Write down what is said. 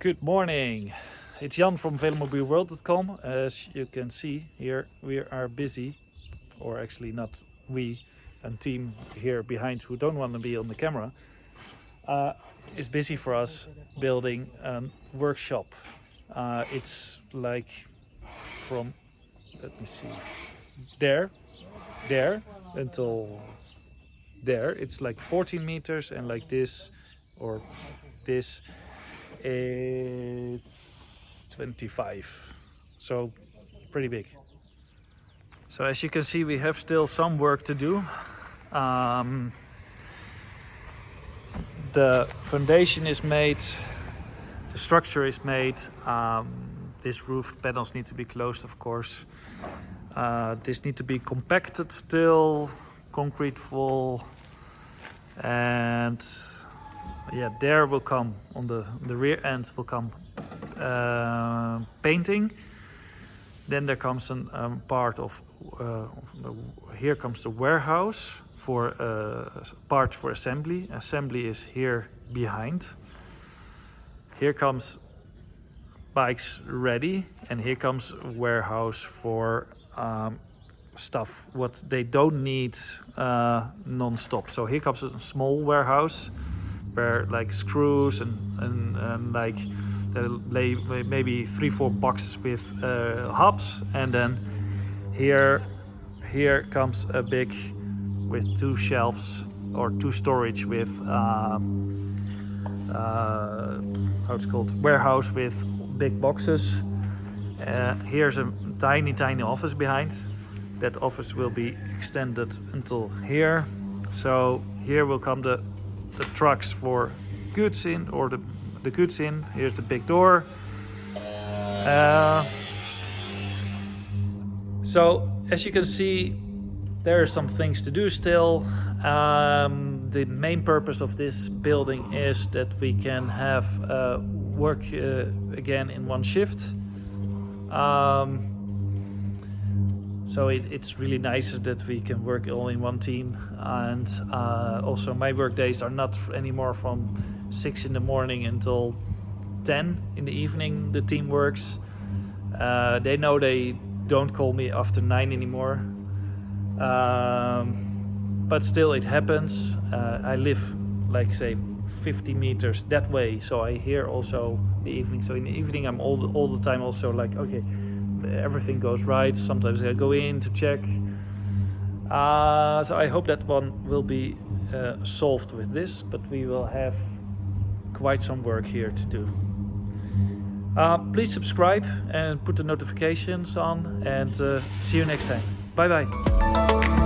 Good morning, it's Jan from VeloMobielWorld.com. As you can see here, we are busy, or actually not we, a team here behind who don't want to be on the camera, is busy for us building a workshop. It's like from, let me see, there until there. It's like 14 meters, and like this or this, it's 25, so pretty big. So as you can see, we have still some work to do. The foundation is made, the structure is made. This roof panels need to be closed, of course. This need to be compacted still, concrete full, and yeah, there will come on the rear end will come painting. Then there comes a part of here comes the warehouse for parts for assembly. Assembly is here behind. Here comes bikes ready, and here comes warehouse for stuff what they don't need non-stop. So here comes a small warehouse where like screws and like there lay maybe 3-4 boxes with hubs, and then here comes a big with 2 shelves or 2 storage with how it's called, warehouse with big boxes. Here's a tiny office behind. That office will be extended until here. So here will come the trucks for goods in, or the goods in. Here's the big door. So as you can see, there are some things to do still. The main purpose of this building is that we can have work again in one shift. So it's really nice that we can work all in one team, and also my work days are not anymore from 6 in the morning until 10 in the evening. The team works. They know they don't call me after 9 anymore, but still it happens. I live like say 50 meters that way, so I hear also the evening. So in the evening I'm all the time also like, okay, everything goes right. Sometimes I go in to check. So I hope that one will be solved with this, but we will have quite some work here to do. Please subscribe and put the notifications on, and see you next time. Bye bye.